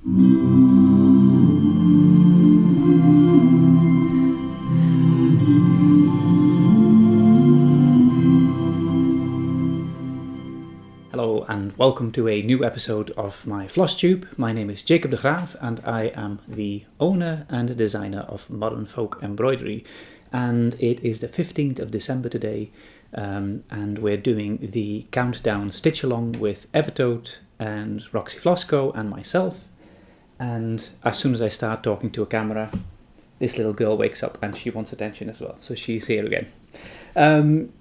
Hello and welcome to a new episode of my Flosstube. My name is Jacob de Graaf and I am the owner and designer of Modern Folk Embroidery, and it is the 15th of December today, and we're doing the countdown stitch along with Evertoad and Roxy Flosco and myself. And as soon as I start talking to a camera, this little girl wakes up and she wants attention as well, so she's here again.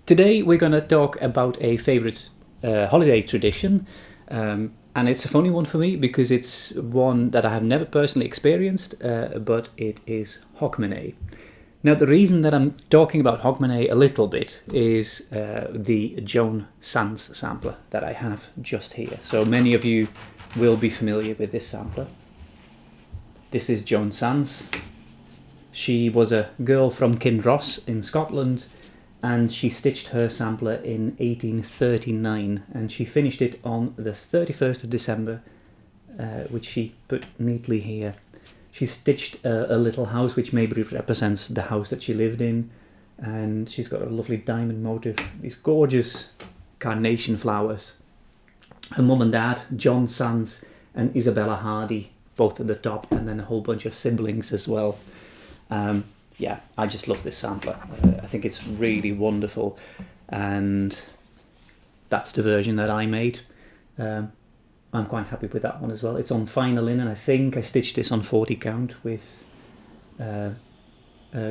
Today we're going to talk about a favourite holiday tradition, and it's a funny one for me because it's one that I have never personally experienced, but it is Hogmanay. Now, the reason that I'm talking about Hogmanay a little bit is the Joan Sands sampler that I have just here. So many of you will be familiar with this sampler. This is Joan Sands. She was a girl from Kinross in Scotland, and she stitched her sampler in 1839, and she finished it on the 31st of December, which she put neatly here. She stitched a little house which maybe represents the house that she lived in, and she's got a lovely diamond motif, these gorgeous carnation flowers. Her mum and dad, John Sands and Isabella Hardy, both at the top, and then a whole bunch of siblings as well. Yeah, I just love this sampler. I think it's really wonderful, and that's the version that I made. I'm quite happy with that one as well. It's on finer linen. I think I stitched this on 40 count with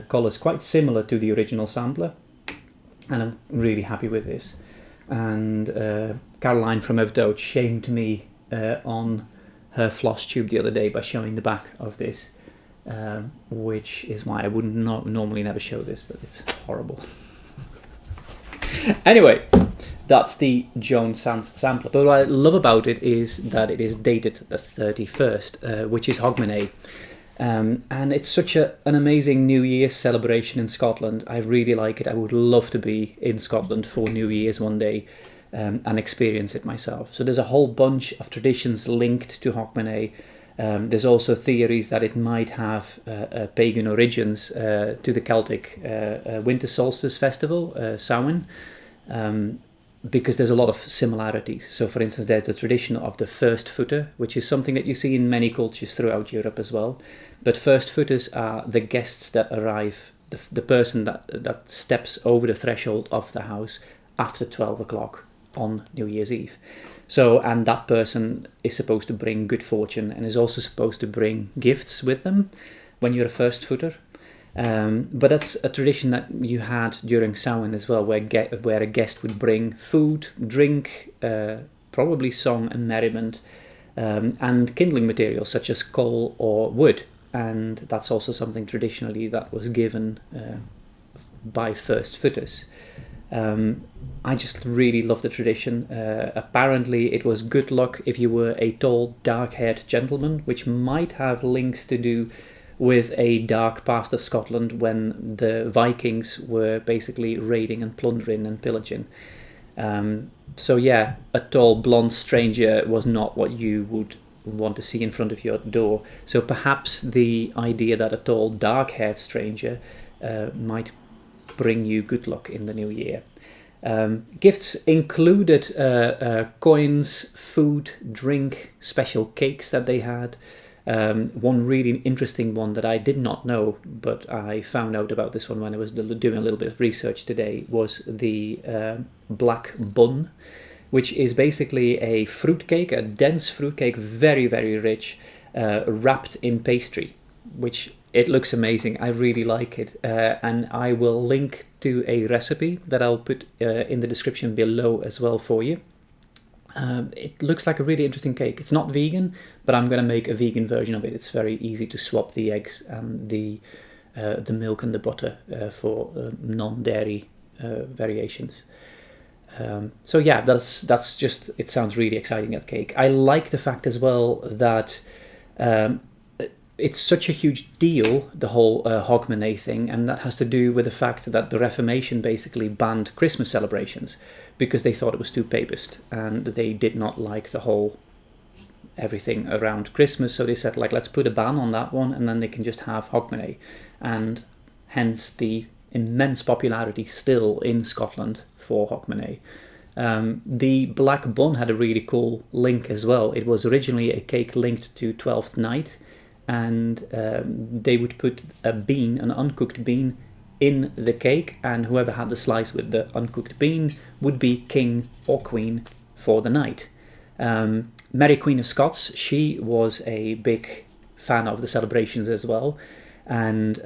colours quite similar to the original sampler, and I'm really happy with this. And Caroline from Evertoad shamed me on her Flosstube the other day by showing the back of this. Which is why I wouldn't normally never show this, but it's horrible. Anyway, that's the Joan Sands sampler. But what I love about it is that it is dated the 31st, which is Hogmanay. And it's such an amazing New Year's celebration in Scotland. I really like it. I would love to be in Scotland for New Year's one day and experience it myself. So there's a whole bunch of traditions linked to Hogmanay. There's also theories that it might have pagan origins to the Celtic winter solstice festival, Samhain, because there's a lot of similarities. So, for instance, there's the tradition of the first footer, which is something that you see in many cultures throughout Europe as well. But first footers are the guests that arrive, the person that steps over the threshold of the house after 12 o'clock on New Year's Eve. So, and that person is supposed to bring good fortune and is also supposed to bring gifts with them when you're a first footer. But that's a tradition that you had during Samhain as well, where a guest would bring food, drink, probably song and merriment, and kindling materials such as coal or wood. And that's also something traditionally that was given by first footers. I just really love the tradition. Apparently it was good luck if you were a tall, dark-haired gentleman, which might have links to do with a dark past of Scotland when the Vikings were basically raiding and plundering and pillaging. So yeah, a tall, blonde stranger was not what you would want to see in front of your door. So perhaps the idea that a tall, dark-haired stranger might bring you good luck in the new year. Gifts included coins, food, drink, special cakes that they had. One really interesting one that I did not know, but I found out about this one when I was doing a little bit of research today, was the black bun, which is basically a fruitcake, a dense fruitcake, very, very rich, wrapped in pastry, which it looks amazing. I really like it, and I will link to a recipe that I'll put in the description below as well for you. It looks like a really interesting cake. It's not vegan, but I'm going to make a vegan version of it. It's very easy to swap the eggs and the milk and the butter for non-dairy variations. So yeah, that's just, it sounds really exciting, that cake. I like the fact as well that it's such a huge deal, the whole Hogmanay thing, and that has to do with the fact that the Reformation basically banned Christmas celebrations because they thought it was too papist and they did not like the whole everything around Christmas. So they said, like, let's put a ban on that one, and then they can just have Hogmanay. And hence the immense popularity still in Scotland for Hogmanay. The black bun had a really cool link as well. It was originally a cake linked to Twelfth Night, and they would put a bean, an uncooked bean, in the cake, and whoever had the slice with the uncooked bean would be king or queen for the night. Mary Queen of Scots, she was a big fan of the celebrations as well, and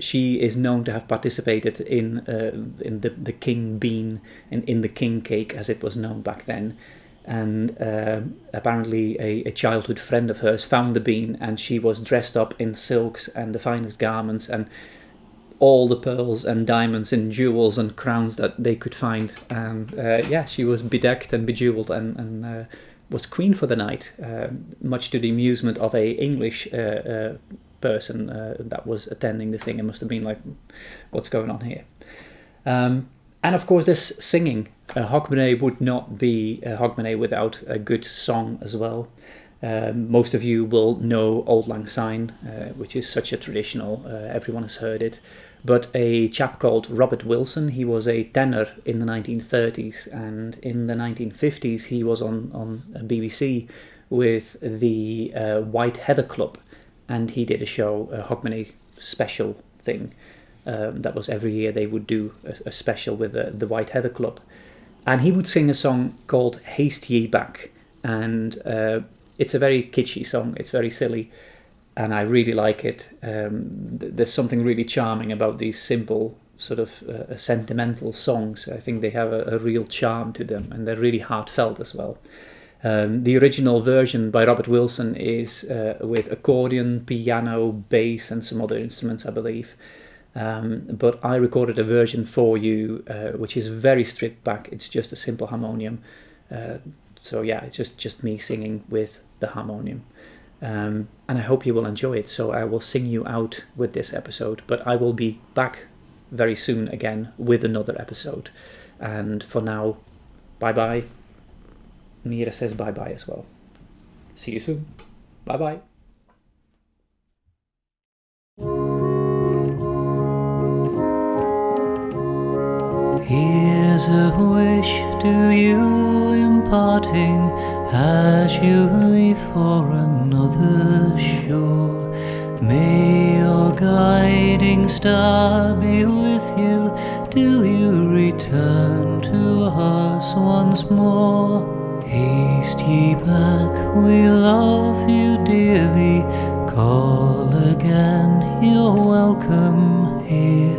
she is known to have participated in the king bean, in the king cake as it was known back then. And apparently a childhood friend of hers found the bean, and she was dressed up in silks and the finest garments and all the pearls and diamonds and jewels and crowns that they could find. And she was bedecked and bejeweled and was queen for the night, much to the amusement of a English person that was attending the thing. It must have been like, what's going on here? And of course, this singing. Hogmanay would not be Hogmanay without a good song as well. Most of you will know Auld Lang Syne, which is such a traditional, everyone has heard it. But a chap called Robert Wilson, he was a tenor in the 1930s, and in the 1950s he was on BBC with the White Heather Club, and he did a show, a Hogmanay special thing. That was every year they would do a special with the White Heather Club. And he would sing a song called Haste Ye Back, and it's a very kitschy song, it's very silly, and I really like it. There's something really charming about these simple, sort of sentimental songs. I think they have a real charm to them, and they're really heartfelt as well. The original version by Robert Wilson is with accordion, piano, bass, and some other instruments, I believe. But I recorded a version for you, which is very stripped back. It's just a simple harmonium. So yeah, it's just me singing with the harmonium. And I hope you will enjoy it. So I will sing you out with this episode, but I will be back very soon again with another episode. And for now, bye-bye. Mira says bye-bye as well. See you soon. Bye-bye. Here's a wish to you imparting as you leave for another shore. May your guiding star be with you till you return to us once more. Haste ye back, we love you dearly. Call again, you're welcome here.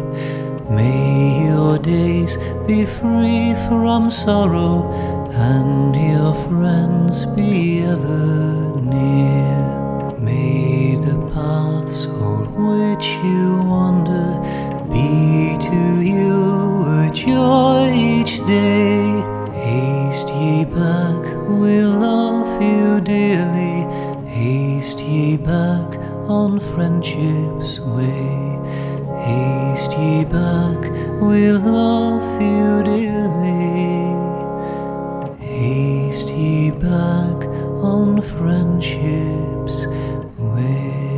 May your days be free from sorrow, and your friends be ever near. May the paths o'er which you wander be to you a joy each day. Haste ye back, we love you dearly. Haste ye back on friendship's way. Haste ye back, we love you dearly. Haste ye back on friendship's way.